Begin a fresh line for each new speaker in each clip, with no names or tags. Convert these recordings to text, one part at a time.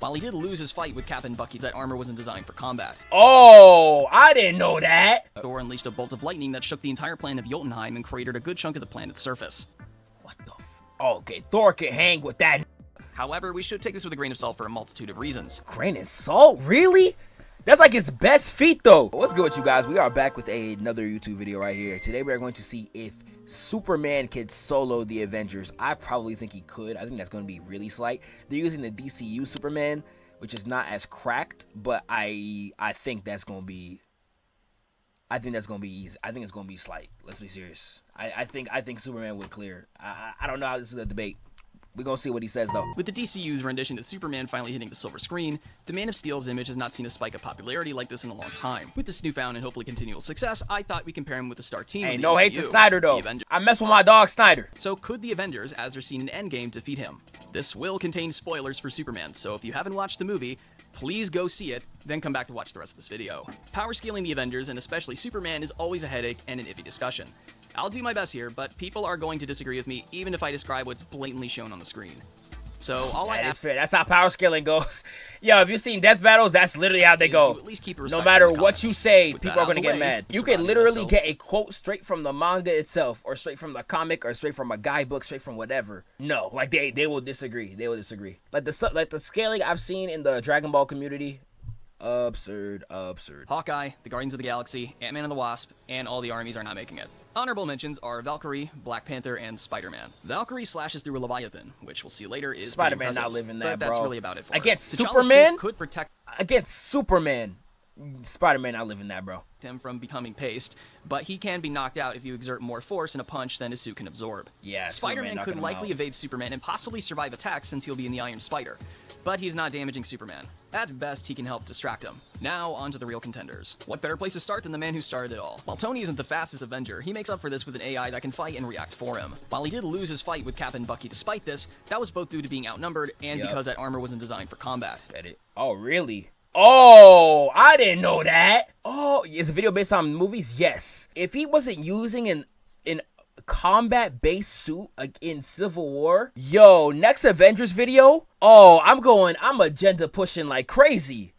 While he did lose his fight with Cap and Bucky, that armor wasn't designed for combat.
Oh, I didn't know that.
Thor unleashed a bolt of lightning that shook the entire planet of Jotunheim and cratered a good chunk of the planet's surface.
What the f— okay, Thor can hang with that.
However, we should take this with a grain of salt for a multitude of reasons.
Grain of salt? Really? That's like his best feat, though. What's good with you guys? We are back with another YouTube video right here. Today, we are going to see if Superman can solo the Avengers. I probably think he could. I think that's going to be really slight. They're using the DCU Superman, which is not as cracked, but I think that's going to be... I think that's going to be easy. I think it's going to be slight. Let's be serious. I think Superman would clear. I don't know how this is a debate. We're gonna see what he says, though.
With the DCU's rendition to Superman finally hitting the silver screen, the Man of Steel's image has not seen a spike of popularity like this in a long time. With this newfound and hopefully continual success, I thought we'd compare him with the star team
Hey,
of the
no
MCU,
hate to Snyder, though.
The
I mess with my dog, Snyder.
So could the Avengers, as they're seen in Endgame, defeat him? This will contain spoilers for Superman, so if you haven't watched the movie, please go see it, then come back to watch the rest of this video. Power scaling the Avengers, and especially Superman, is always a headache and an iffy discussion. I'll do my best here, but people are going to disagree with me even if I describe what's blatantly shown on the screen. So all I ask—
fair. That's how power scaling goes. Yo, if you've seen death battles, that's literally how they go.
At least keep
no matter what you say, people are going to get mad. You can literally get a quote straight from the manga itself, or straight from the comic, or straight from a guidebook, straight from whatever. No, like they will disagree. They will disagree. Like the scaling I've seen in the Dragon Ball community, absurd.
Hawkeye, the Guardians of the Galaxy, Ant-Man and the Wasp, and all the armies are not making it. Honorable mentions are Valkyrie, Black Panther, and Spider-Man. Valkyrie slashes through a Leviathan, which we'll see later is
Spider-Man not living that,
but
bro.
that's really about it for
Against
her.
Superman?
Could protect
Against Superman, Spider-Man not living that, bro.
him from becoming paste, but he can be knocked out if you exert more force in a punch than his suit can absorb.
Yeah,
Spider-Man could likely evade Superman and possibly survive attacks since he'll be in the Iron Spider, but he's not damaging Superman. At best, he can help distract him. Now, on to the real contenders. What better place to start than the man who started it all? While Tony isn't the fastest Avenger, he makes up for this with an AI that can fight and react for him. While he did lose his fight with Cap and Bucky despite this, that was both due to being outnumbered and because that armor wasn't designed for combat.
Oh, really? Oh, I didn't know that. Oh, is the video based on movies? Yes. If he wasn't using an combat-based suit in Civil War, yo, next Avengers video, oh, I'm agenda pushing like crazy.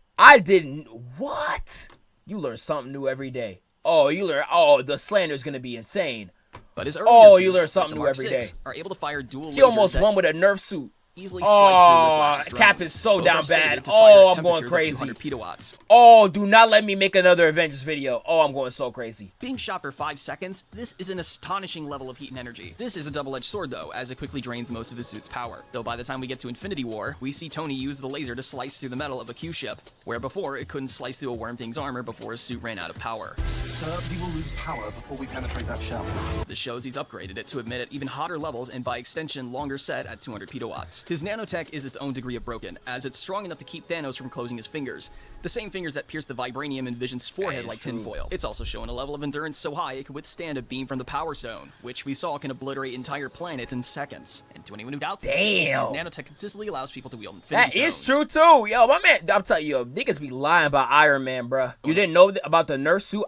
What? You learn something new every day. Oh, the slander's gonna be insane.
But his earlier
you
suits,
learn something
like
new every day.
Are able to fire dual
He almost won with a Nerf suit.
Easily slice through with
Cap is so down bad.
Oh,
I'm going crazy.
200 petawatts.
Oh, do not let me make another Avengers video. Oh, I'm going so crazy.
Being shot for 5 seconds, this is an astonishing level of heat and energy. This is a double-edged sword, though, as it quickly drains most of his suit's power. Though by the time we get to Infinity War, we see Tony use the laser to slice through the metal of a Q-ship, where before it couldn't slice through a Worm Thing's armor before his suit ran out of power.
Sir, we will lose power before we penetrate that shell.
This shows he's upgraded it to emit at even hotter levels and by extension longer set at 200 petawatts. His nanotech is its own degree of broken, as it's strong enough to keep Thanos from closing his fingers. The same fingers that pierce the Vibranium in Vision's forehead like tinfoil. It's also showing a level of endurance so high it could withstand a beam from the Power Stone, which we saw can obliterate entire planets in seconds. And to anyone who doubts this, his nanotech consistently allows people to wield infinity
That
stones.
is true too. Yo, my man, I'm telling you, niggas be lying about Iron Man, bruh. You didn't know about the Nerf suit?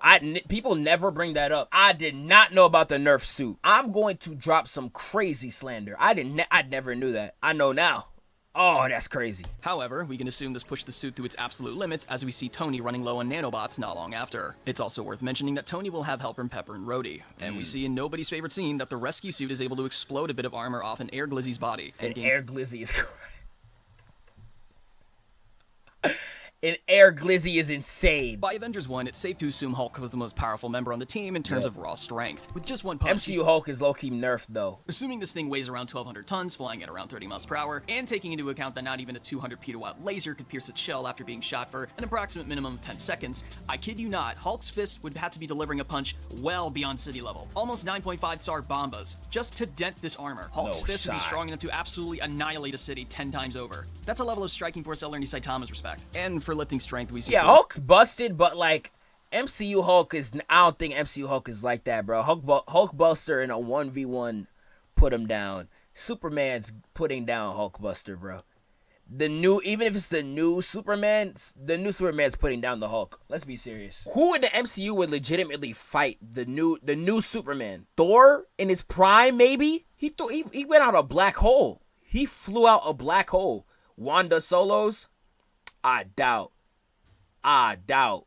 People never bring that up. I did not know about the Nerf suit. I'm going to drop some crazy slander. I never knew that. I know now. Oh, that's crazy.
However, we can assume this pushed the suit to its absolute limits as we see Tony running low on nanobots not long after. It's also worth mentioning that Tony will have help from Pepper and Rhodey, and we see in nobody's favorite scene that the rescue suit is able to explode a bit of armor off an Air Glizzy's body.
Air Glizzy is An Air Glizzy is insane.
By Avengers 1, it's safe to assume Hulk was the most powerful member on the team in terms of raw strength. With just one punch,
MCU Hulk is low-key nerfed, though.
Assuming this thing weighs around 1,200 tons, flying at around 30 miles per hour, and taking into account that not even a 200 petawatt laser could pierce its shell after being shot for an approximate minimum of 10 seconds, I kid you not, Hulk's fist would have to be delivering a punch well beyond city level. Almost 9.5 SAR bombas, just to dent this armor. Hulk's fist would be strong enough to absolutely annihilate a city 10 times over. That's a level of striking force I'll learn Saitama's respect. And for lifting strength, we see
Hulk busted, but like MCU Hulk is, I don't think MCU Hulk is like that, bro. Hulk Buster in a 1v1 put him down. Superman's putting down Hulk Buster, bro. Even if it's the new Superman's putting down the Hulk. Let's be serious. Who in the MCU would legitimately fight the new Superman? Thor in his prime, maybe? He went out a black hole. He flew out a black hole. Wanda solos? I doubt.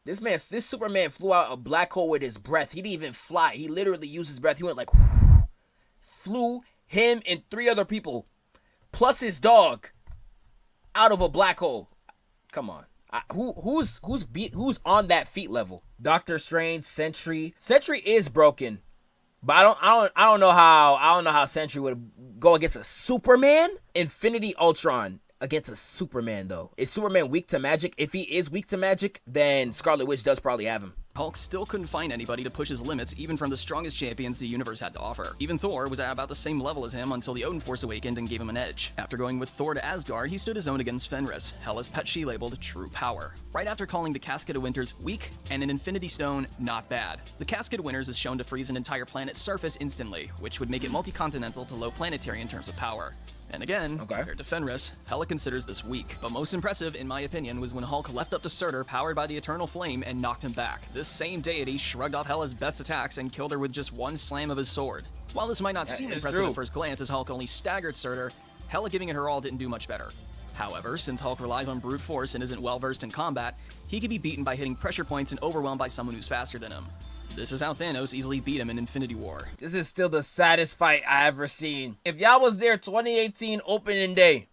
This Superman flew out a black hole with his breath. He didn't even fly. He literally used his breath. He went like, flew him and 3 other people, plus his dog, out of a black hole. Come on. Who's on that feat level? Doctor Strange, Sentry. Sentry is broken, but I don't know how Sentry would go against a Superman. Infinity Ultron against a Superman, though. Is Superman weak to magic? If he is weak to magic, then Scarlet Witch does probably have him.
Hulk still couldn't find anybody to push his limits, even from the strongest champions the universe had to offer. Even Thor was at about the same level as him until the Odin Force awakened and gave him an edge. After going with Thor to Asgard, he stood his own against Fenris, Hela's pet she labeled True Power. Right after calling the Casket of Winters weak and an Infinity Stone not bad. The Casket of Winters is shown to freeze an entire planet's surface instantly, which would make it multi-continental to low planetary in terms of power. And again, compared to Fenris, Hela considers this weak. But most impressive, in my opinion, was when Hulk leapt up to Surtur, powered by the Eternal Flame, and knocked him back. This same deity shrugged off Hela's best attacks and killed her with just one slam of his sword. While this might not seem impressive at first glance, as Hulk only staggered Surtur, Hela giving it her all didn't do much better. However, since Hulk relies on brute force and isn't well versed in combat, he can be beaten by hitting pressure points and overwhelmed by someone who's faster than him. This is how Thanos easily beat him in Infinity War.
This is still the saddest fight I ever seen. If y'all was there 2018 opening day,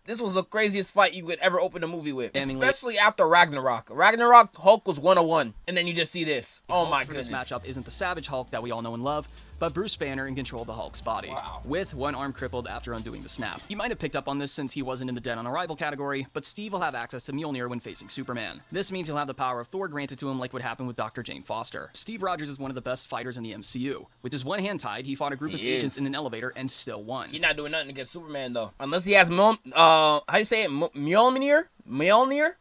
this was the craziest fight you could ever open a movie with. Especially after Ragnarok. Ragnarok, Hulk was 101. And then you just see this. Oh my goodness.
This matchup isn't the Savage Hulk that we all know and love, but Bruce Banner in control of the Hulk's body, with one arm crippled after undoing the snap. You might have picked up on this since he wasn't in the Dead on Arrival category, but Steve will have access to Mjolnir when facing Superman. This means he'll have the power of Thor granted to him like what happened with Dr. Jane Foster. Steve Rogers is one of the best fighters in the MCU. With his one hand tied, he fought a group of agents in an elevator and still won.
He's not doing nothing against Superman though. Unless he has Mjolnir?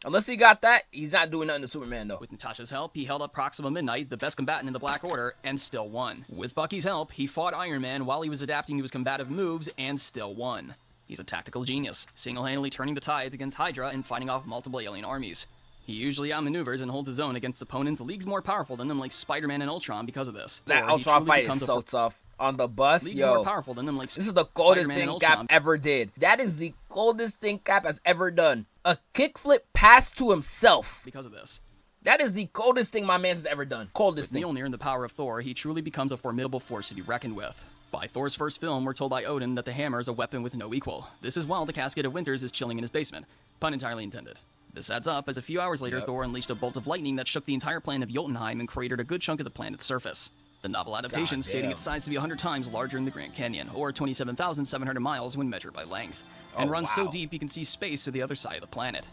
Unless he got that, he's not doing nothing to Superman though.
With Natasha's help, he held up Proxima Midnight, the best combatant in the Black Order, and still won. With Bucky's help, he fought Iron Man while he was adapting to his combative moves and still won. He's a tactical genius, single-handedly turning the tides against Hydra and fighting off multiple alien armies. He usually outmaneuvers and holds his own against opponents leagues more powerful than them like Spider-Man and Ultron because of this.
That Ultron fight is so tough. On the bus,
more powerful than them, like
this is the coldest thing Cap ever did. That is the coldest thing Cap has ever done. A kickflip pass to himself.
Because of this.
That is the coldest thing my man has ever done. Coldest thing.
With Mjolnir and the power of Thor, he truly becomes a formidable force to be reckoned with. By Thor's first film, we're told by Odin that the hammer is a weapon with no equal. This is while the Casket of Winters is chilling in his basement. Pun entirely intended. This adds up as a few hours later, Thor unleashed a bolt of lightning that shook the entire planet of Jotunheim and cratered a good chunk of the planet's surface. The novel adaptation stating its size to be 100 times larger than the Grand Canyon, or 27,700 miles when measured by length, and runs so deep you can see space to the other side of the planet.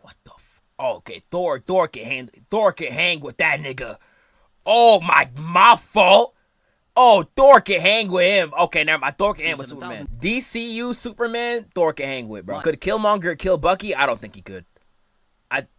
What the okay, Thor can hang with that nigga. Oh my fault. Oh, Thor can hang with him. Okay, never mind. Thor can hang with Superman. DCU Superman, Thor can hang with, bro. Could Killmonger kill Bucky? I don't think he could.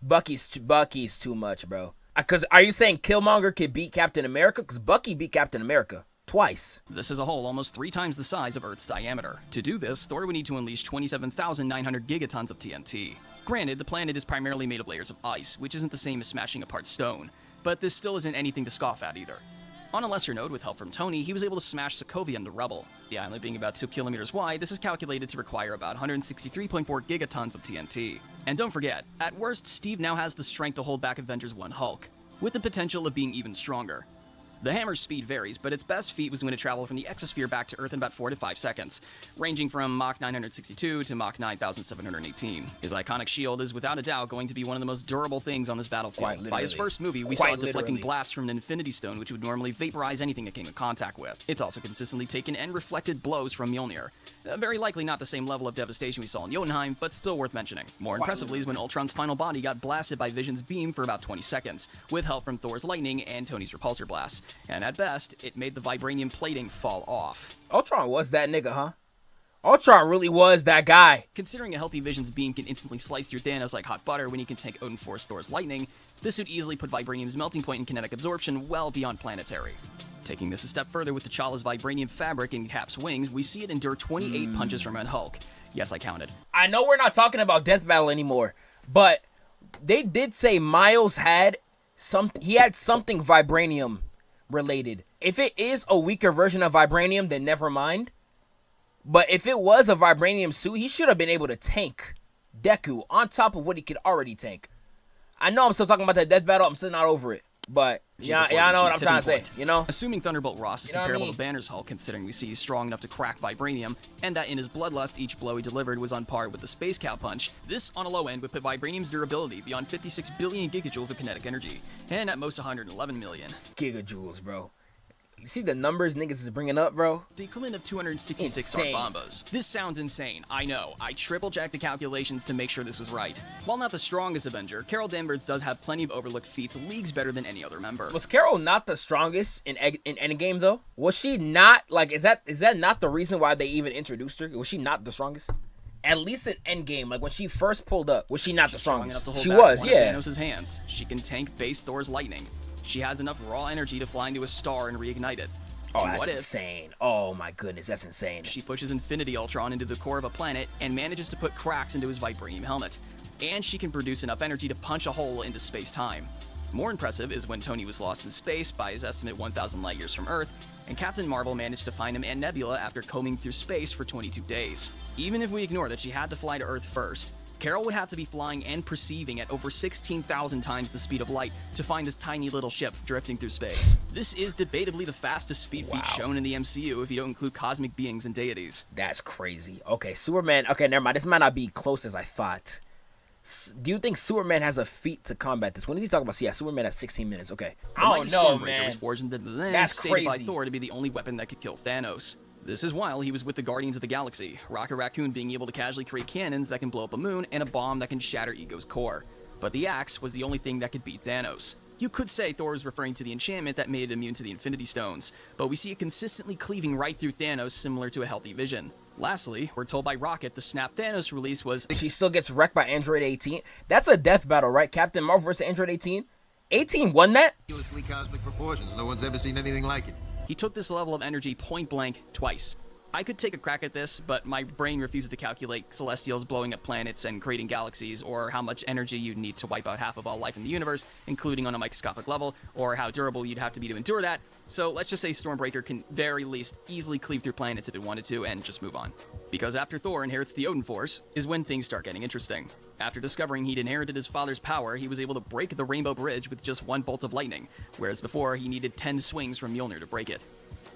Bucky's too much, bro. Because are you saying Killmonger could beat Captain America? Because Bucky beat Captain America twice.
This is a hole almost 3 times the size of Earth's diameter. To do this, Thor would need to unleash 27,900 gigatons of TNT. Granted, the planet is primarily made of layers of ice, which isn't the same as smashing apart stone, but this still isn't anything to scoff at either. On a lesser note, with help from Tony, he was able to smash Sokovia into rubble. The island being about 2 kilometers wide, this is calculated to require about 163.4 gigatons of TNT. And don't forget, at worst, Steve now has the strength to hold back Avengers 1 Hulk, with the potential of being even stronger. The hammer's speed varies, but its best feat was when it traveled from the exosphere back to Earth in about 4 to 5 seconds, ranging from Mach 962 to Mach 9718. His iconic shield is without a doubt going to be one of the most durable things on this battlefield. By his first movie, we saw it deflecting blasts from an Infinity Stone, which would normally vaporize anything it came in contact with. It's also consistently taken and reflected blows from Mjolnir. Very likely not the same level of devastation we saw in Jotunheim, but still worth mentioning. More impressively is when Ultron's final body got blasted by Vision's beam for about 20 seconds, with help from Thor's lightning and Tony's repulsor blast. And at best, it made the vibranium plating fall off.
Ultron was that nigga, huh? Ultron really was that guy.
Considering a healthy Vision's beam can instantly slice through Thanos like hot butter when he can take Odin Force Thor's lightning, this would easily put Vibranium's melting point in kinetic absorption well beyond planetary. Taking this a step further with T'Challa's vibranium fabric in Cap's wings, we see it endure 28 punches from Red Hulk. Yes, I counted.
I know we're not talking about Death Battle anymore, but they did say Miles had something vibranium related. If it is a weaker version of vibranium, then never mind. But if it was a vibranium suit, he should have been able to tank Deku on top of what he could already tank. I know I'm still talking about that death battle. I'm still not over it. But yeah, I know what I'm trying to say, you know?
Assuming Thunderbolt Ross is
You know what I
comparable
mean?
to Banner's Hulk, considering we see he's strong enough to crack Vibranium, and that in his bloodlust, each blow he delivered was on par with the Space Cow Punch, this, on a low end, would put Vibranium's durability beyond 56 billion gigajoules of kinetic energy, and at most 111 million.
Gigajoules, bro. You see the numbers niggas is bringing up, bro?
The equivalent of 266
Insane.
bombas. This sounds insane, I know. I triple-checked the calculations to make sure this was right. While not the strongest Avenger, Carol Danvers does have plenty of overlooked feats leagues better than any other member.
Was Carol not the strongest in Endgame, though? Was she not, like, is that not the reason why they even introduced her? Was she not the strongest? At least in Endgame, like when she first pulled up, was she not the
Strong enough
strongest?
to hold
She
back
was,
one
yeah.
of Thanos' hands. She can tank base Thor's lightning. She has enough raw energy to fly into a star and reignite it.
Oh,
And
that's
what if
insane. Oh my goodness, that's insane.
she pushes Infinity Ultron into the core of a planet and manages to put cracks into his Vibranium helmet? And she can produce enough energy to punch a hole into space-time. More impressive is when Tony was lost in space by his estimate 1,000 light years from Earth, and Captain Marvel managed to find him and Nebula after combing through space for 22 days. Even if we ignore that she had to fly to Earth first, Carol would have to be flying and perceiving at over 16,000 times the speed of light to find this tiny little ship drifting through space. This is debatably the fastest speed feat shown in the MCU if you don't include cosmic beings and deities.
That's crazy. Okay, Superman. Okay, never mind. This might not be close as I thought. Do you think Superman has a feat to combat this? When did he talk about? Yeah, Superman has 16 minutes. Okay.
The
I
mighty
don't know,
Stormbreaker
man.
was forged into the then
That's
stated by
crazy.
Thor to be the only weapon that could kill Thanos. This is while he was with the Guardians of the Galaxy, Rocket Raccoon being able to casually create cannons that can blow up a moon and a bomb that can shatter Ego's core. But the axe was the only thing that could beat Thanos. You could say Thor was referring to the enchantment that made it immune to the Infinity Stones, but we see it consistently cleaving right through Thanos similar to a healthy vision. Lastly, we're told by Rocket the Snap Thanos release was
She still gets wrecked by Android 18. That's a death battle, right? Captain Marvel versus Android 18. 18 won that?
Ridiculously cosmic proportions. No one's ever seen anything like it.
he took this level of energy point blank twice. I could take a crack at this, but my brain refuses to calculate celestials blowing up planets and creating galaxies, or how much energy you'd need to wipe out half of all life in the universe, including on a microscopic level, or how durable you'd have to be to endure that. So let's just say Stormbreaker can very least easily cleave through planets if it wanted to, and just move on. Because after Thor inherits the Odin Force, is when things start getting interesting. After discovering he'd inherited his father's power, he was able to break the Rainbow Bridge with just one bolt of lightning, whereas before he needed 10 swings from Mjolnir to break it.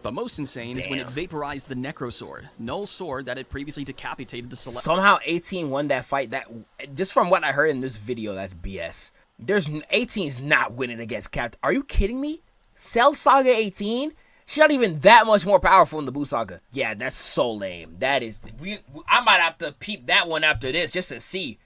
But most insane is when it vaporized the Necro Sword, Null's sword that had previously decapitated the
Somehow 18 won that fight. That just from what I heard in this video, that's BS. There's 18's not winning against Captain. Are you kidding me? Cell Saga 18? She's not even that much more powerful in the Boo Saga. Yeah, that's so lame. That is. I might have to peep that one after this just to see.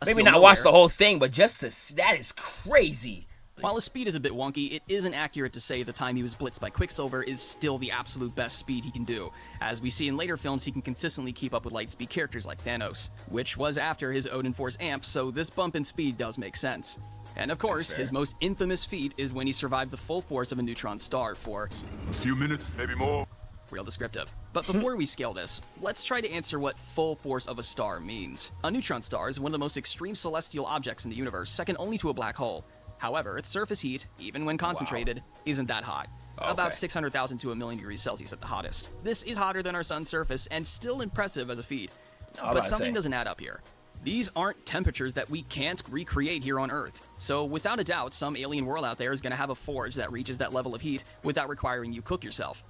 Maybe not watch the whole thing, but just to see. That is crazy.
While his speed is a bit wonky, it isn't accurate to say the time he was blitzed by Quicksilver is still the absolute best speed he can do. As we see in later films, he can consistently keep up with lightspeed characters like Thanos, which was after his Odin Force amp, so this bump in speed does make sense. And of course, his most infamous feat is when he survived the full force of a neutron star for
a few minutes, maybe more.
Real descriptive. But before we scale this, let's try to answer what full force of a star means. A neutron star is one of the most extreme celestial objects in the universe, second only to a black hole. However, its surface heat, even when concentrated, isn't that hot. About 600,000 to 1,000,000 degrees Celsius at the hottest. This is hotter than our sun's surface and still impressive as a feat. But something doesn't add up here. These aren't temperatures that we can't recreate here on Earth. So without a doubt, some alien world out there is going to have a forge that reaches that level of heat without requiring you cook yourself.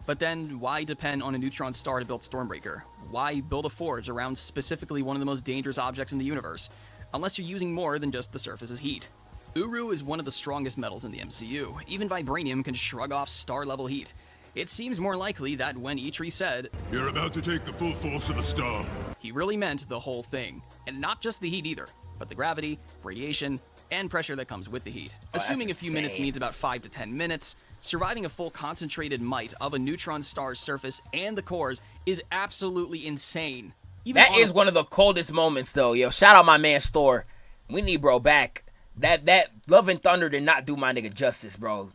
But then, why depend on a neutron star to build Stormbreaker? Why build a forge around specifically one of the most dangerous objects in the universe? Unless you're using more than just the surface's heat. Uru is one of the strongest metals in the MCU. Even Vibranium can shrug off star-level heat. It seems more likely that when Eitri said,
"You're about to take the full force of a star,"
he really meant the whole thing. And not just the heat either, but the gravity, radiation, and pressure that comes with the heat. Assuming a few minutes needs about 5 to 10 minutes, surviving a full concentrated might of a neutron star's surface and the cores is absolutely insane. Even
that is one of the coldest moments, though. Yo, shout out my man Store. We need bro back. That Love and Thunder did not do my nigga justice, bro.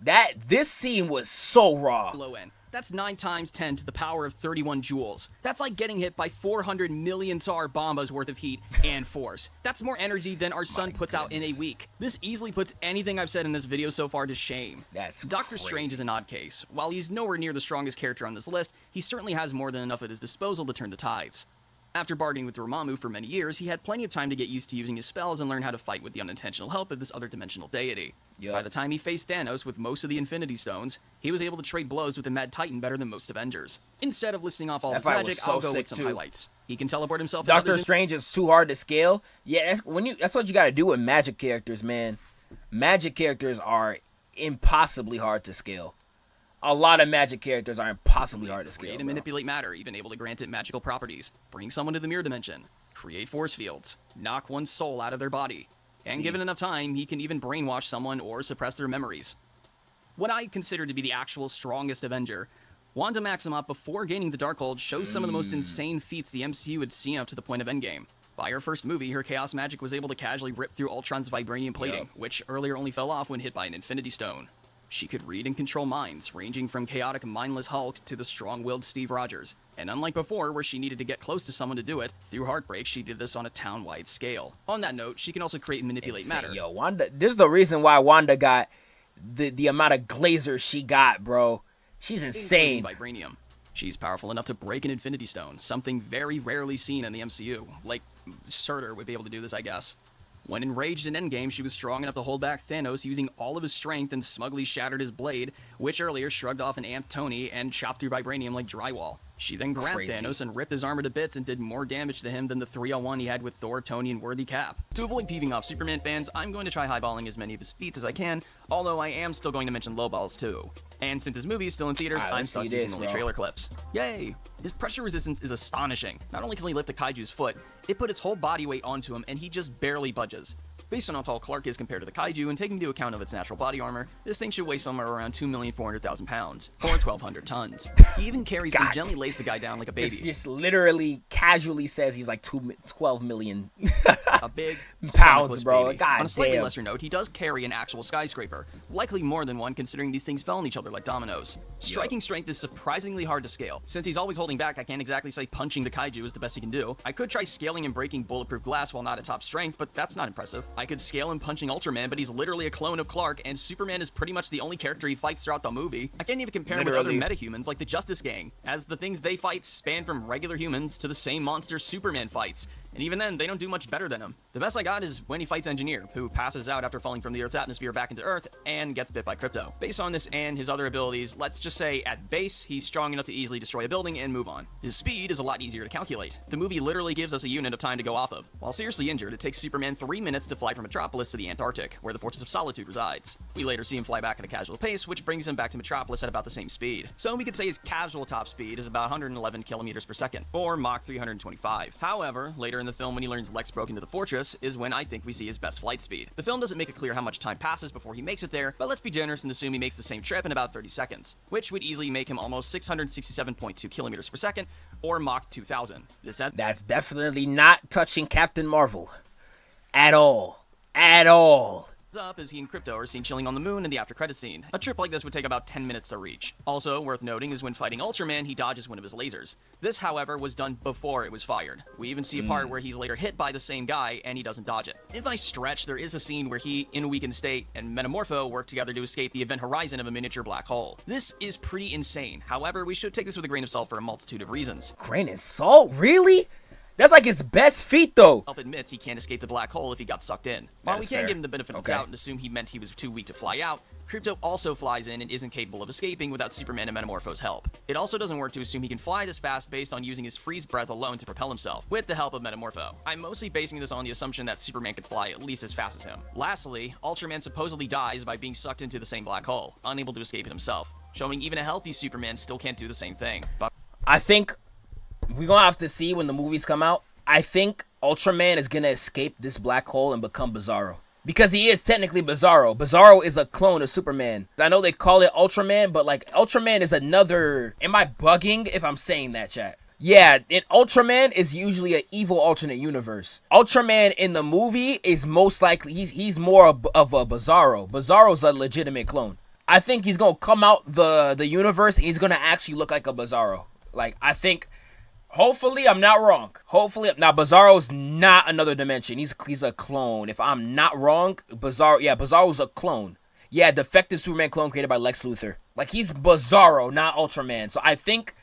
This scene was so raw.
Low end. That's 9 times 10 to the power of 31 joules. That's like getting hit by 400 million SAR bombas worth of heat and force. That's more energy than our sun puts out in a week. This easily puts anything I've said in this video so far to shame.
That's
Doctor Strange is an odd case. While he's nowhere near the strongest character on this list, he certainly has more than enough at his disposal to turn the tides. After bargaining with Dormammu for many years, he had plenty of time to get used to using his spells and learn how to fight with the unintentional help of this other dimensional deity.
Yep.
By the time he faced Thanos with most of the Infinity Stones, he was able to trade blows with the Mad Titan better than most Avengers. Instead of listing off all
That
his
fight
magic,
was so
I'll go with
sick,
some
too.
highlights. He can teleport himself.
Doctor Strange is too hard to scale. Yeah, that's what you gotta do with magic characters, man. Magic characters are impossibly hard to scale. A lot of magic characters are impossibly hard to scale.
Create and manipulate matter, even able to grant it magical properties. Bring someone to the mirror dimension. Create force fields. Knock one's soul out of their body. And given enough time, he can even brainwash someone or suppress their memories. What I consider to be the actual strongest Avenger, Wanda Maximoff, before gaining the Darkhold, shows some of the most insane feats the MCU had seen up to the point of Endgame. By her first movie, her chaos magic was able to casually rip through Ultron's vibranium plating, which earlier only fell off when hit by an Infinity Stone. She could read and control minds, ranging from chaotic, mindless Hulk to the strong-willed Steve Rogers. And unlike before, where she needed to get close to someone to do it, through Heartbreak, she did this on a town-wide scale. On that note, she can also create and manipulate matter.
Yo, Wanda, this is the reason why Wanda got the amount of glazer she got, bro. She's insane.
Vibranium. She's powerful enough to break an Infinity Stone, something very rarely seen in the MCU. Like, Surtur would be able to do this, I guess. When enraged in Endgame, she was strong enough to hold back Thanos using all of his strength and smugly shattered his blade, which earlier shrugged off an amped Tony and chopped through vibranium like drywall. She then grabbed Thanos and ripped his armor to bits and did more damage to him than the 3-on-1 he had with Thor, Tony, and Worthy Cap. To avoid peeving off Superman fans, I'm going to try highballing as many of his feats as I can, although I am still going to mention lowballs too. And since his movie is still in theaters, I'm stuck using only trailer clips. Yay! His pressure resistance is astonishing. Not only can he lift the Kaiju's foot, it put its whole body weight onto him and he just barely budges. Based on how tall Clark is compared to the Kaiju and taking into account of its natural body armor, this thing should weigh somewhere around 2,400,000 pounds, or 1,200 tons. He even carries and gently lays the guy down like a baby.
This literally casually says he's like 12 million
a big
pounds, bro.
Baby.
God
On a slightly
damn.
lesser note, he does carry an actual skyscraper, likely more than one considering these things fell on each other like dominoes. Striking strength is surprisingly hard to scale. Since he's always holding back, I can't exactly say punching the Kaiju is the best he can do. I could try scaling and breaking bulletproof glass while not at top strength, but that's not impressive. I could scale and punching Ultraman, but he's literally a clone of Clark, and Superman is pretty much the only character he fights throughout the movie. I can't even compare him with other metahumans like the Justice Gang, as the things they fight span from regular humans to the same monster Superman fights. And even then, they don't do much better than him. The best I got is when he fights Engineer, who passes out after falling from the Earth's atmosphere back into Earth and gets bit by Crypto. Based on this and his other abilities, let's just say at base, he's strong enough to easily destroy a building and move on. His speed is a lot easier to calculate. The movie literally gives us a unit of time to go off of. While seriously injured, it takes Superman 3 minutes to fly from Metropolis to the Antarctic, where the Fortress of Solitude resides. We later see him fly back at a casual pace, which brings him back to Metropolis at about the same speed. So we could say his casual top speed is about 111 kilometers per second, or Mach 325. However, later in the film when he learns Lex broke into the fortress is when I think we see his best flight speed. The film doesn't make it clear how much time passes before he makes it there, but let's be generous and assume he makes the same trip in about 30 seconds, which would easily make him almost 667.2 kilometers per second, or Mach 2000.
That's definitely not touching Captain Marvel. At all. At all.
Up as he and Crypto are seen chilling on the moon in the after credit scene. A trip like this would take about 10 minutes to reach. Also worth noting is when fighting Ultraman, he dodges one of his lasers. This, however, was done before it was fired. We even see a part where he's later hit by the same guy and he doesn't dodge it. If I stretch, there is a scene where he, in a weakened state, and Metamorpho work together to escape the event horizon of a miniature black hole. This is pretty insane. However, we should take this with a grain of salt for a multitude of reasons.
Grain of salt? Really? That's like his best feat, though.
Admits he can't escape the black hole if he got sucked in. While we can't give him the benefit of the doubt and assume he meant he was too weak to fly out, Crypto also flies in and isn't capable of escaping without Superman and Metamorpho's help. It also doesn't work to assume he can fly this fast based on using his freeze breath alone to propel himself, with the help of Metamorpho. I'm mostly basing this on the assumption that Superman could fly at least as fast as him. Lastly, Ultraman supposedly dies by being sucked into the same black hole, unable to escape it himself, showing even a healthy Superman still can't do the same thing. But
I think we're gonna have to see when the movies come out. I think Ultraman is gonna escape this black hole and become Bizarro. Because he is technically Bizarro. Bizarro is a clone of Superman. I know they call it Ultraman, but like Ultraman is another... Am I bugging if I'm saying that, chat? Yeah, Ultraman is usually an evil alternate universe. Ultraman in the movie is most likely... He's more of a Bizarro. Bizarro's a legitimate clone. I think he's gonna come out the universe and he's gonna actually look like a Bizarro. Like, I think... Hopefully, I'm not wrong. Hopefully, now Bizarro's not another dimension. He's a clone. If I'm not wrong, Bizarro's a clone. Yeah, defective Superman clone created by Lex Luthor. Like, he's Bizarro, not Ultraman. So I think,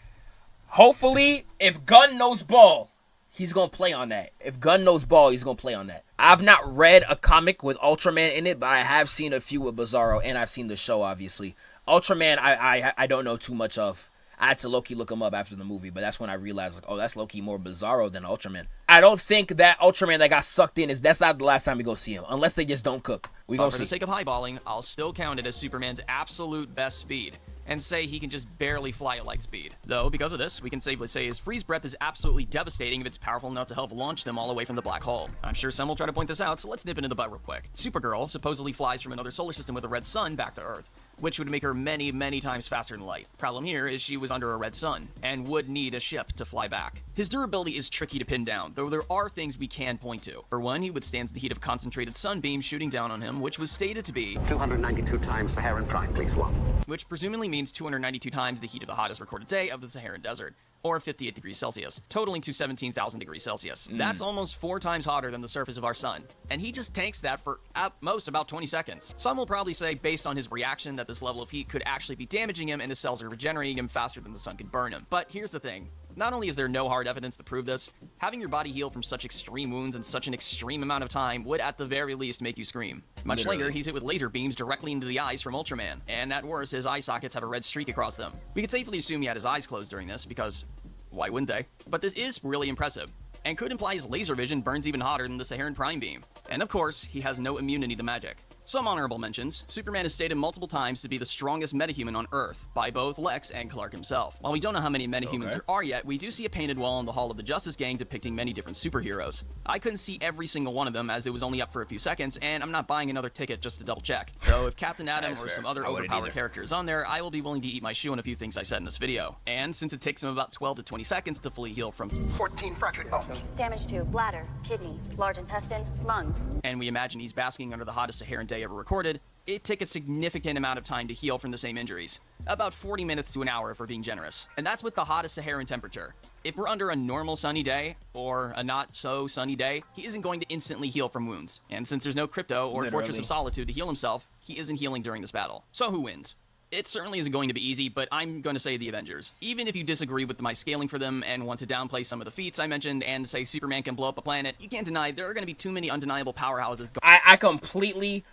hopefully, if Gunn knows ball, he's gonna play on that. If Gunn knows ball, he's gonna play on that. I've not read a comic with Ultraman in it, but I have seen a few with Bizarro, and I've seen the show, obviously. Ultraman, I don't know too much of. I had to low-key look him up after the movie, but that's when I realized, like, oh, that's low-key more Bizarro than Ultraman. I don't think that Ultraman that got sucked in that's not the last time we go see him, unless they just don't cook. We gonna
For
see.
the sake of highballing, I'll still count it as Superman's absolute best speed, and say he can just barely fly at light speed. Though, because of this, we can safely say his freeze breath is absolutely devastating if it's powerful enough to help launch them all away from the black hole. I'm sure some will try to point this out, so let's nip into the butt real quick. Supergirl supposedly flies from another solar system with a red sun back to Earth, which would make her many, many times faster than light. Problem here is she was under a red sun, and would need a ship to fly back. His durability is tricky to pin down, though there are things we can point to. For one, he withstands the heat of concentrated sunbeams shooting down on him, which was stated to be
292 times Saharan prime, please, 1.
which presumably means 292 times the heat of the hottest recorded day of the Saharan desert, or 58 degrees Celsius, totaling to 17,000 degrees Celsius. That's almost 4 times hotter than the surface of our sun, and he just tanks that for at most about 20 seconds. Some will probably say, based on his reaction, that this level of heat could actually be damaging him and his cells are regenerating him faster than the sun could burn him. But here's the thing. Not only is there no hard evidence to prove this, having your body heal from such extreme wounds in such an extreme amount of time would at the very least make you scream. Much later, he's hit with laser beams directly into the eyes from Ultraman, and at worst, his eye sockets have a red streak across them. We could safely assume he had his eyes closed during this, because why wouldn't they? But this is really impressive, and could imply his laser vision burns even hotter than the Saharan prime beam. And of course, he has no immunity to magic. Some honorable mentions. Superman is stated multiple times to be the strongest metahuman on Earth, by both Lex and Clark himself. While we don't know how many metahumans there are yet, we do see a painted wall in the Hall of the Justice Gang depicting many different superheroes. I couldn't see every single one of them as it was only up for a few seconds, and I'm not buying another ticket just to double check. So if Captain Atom or some other overpowered character is on there, I will be willing to eat my shoe on a few things I said in this video. And since it takes him about 12 to 20 seconds to fully heal from
14 fractured bones.
Damage to bladder, kidney, large intestine, lungs.
and we imagine he's basking under the hottest Saharan day ever recorded, it took a significant amount of time to heal from the same injuries. About 40 minutes to an hour if we're being generous. And that's with the hottest Saharan temperature. If we're under a normal sunny day, or a not so sunny day, he isn't going to instantly heal from wounds. And since there's no Crypto or Fortress of Solitude to heal himself, he isn't healing during this battle. So who wins? It certainly isn't going to be easy, but I'm going to say the Avengers. Even if you disagree with my scaling for them and want to downplay some of the feats I mentioned and say Superman can blow up a planet, you can't deny there are going to be too many undeniable powerhouses.
I completely,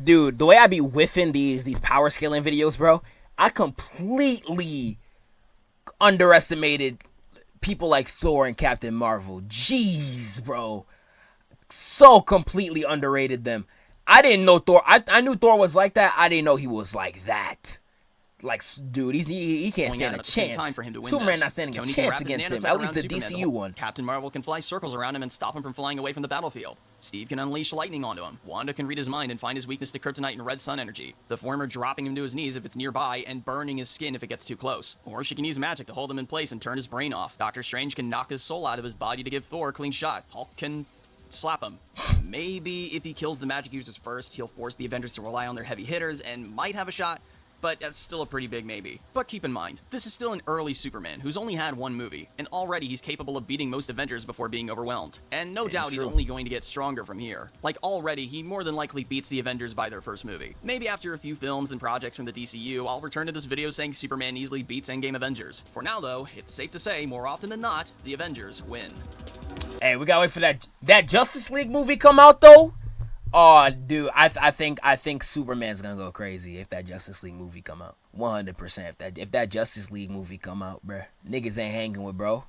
dude, the way I be whiffing these power scaling videos, bro, I completely underestimated people like Thor and Captain Marvel. Jeez, bro. So completely underrated them. I didn't know Thor. I knew Thor was like that. I didn't know he was like that. Like, dude, he can't stand a chance.
Time for him to win
Superman
this.
not standing
Tony
a
can
chance
wrap his
against him.
nanotech
At least
around
the
Superman.
DCU one.
Captain Marvel can fly circles around him and stop him from flying away from the battlefield. Steve can unleash lightning onto him. Wanda can read his mind and find his weakness to kryptonite and red sun energy, the former dropping him to his knees if it's nearby and burning his skin if it gets too close. Or she can use magic to hold him in place and turn his brain off. Doctor Strange can knock his soul out of his body to give Thor a clean shot. Hulk can slap him. Maybe if he kills the magic users first, he'll force the Avengers to rely on their heavy hitters and might have a shot, but that's still a pretty big maybe. But keep in mind, this is still an early Superman who's only had one movie, and already he's capable of beating most Avengers before being overwhelmed. And no doubt he's only going to get stronger from here. Like already, he more than likely beats the Avengers by their first movie. Maybe after a few films and projects from the DCU, I'll return to this video saying Superman easily beats Endgame Avengers. For now though, it's safe to say, more often than not, the Avengers win.
Hey, we gotta wait for that Justice League movie come out though. Oh, dude, I think Superman's gonna go crazy if that Justice League movie come out. 100%. If that Justice League movie come out, bruh, niggas ain't hanging with bro.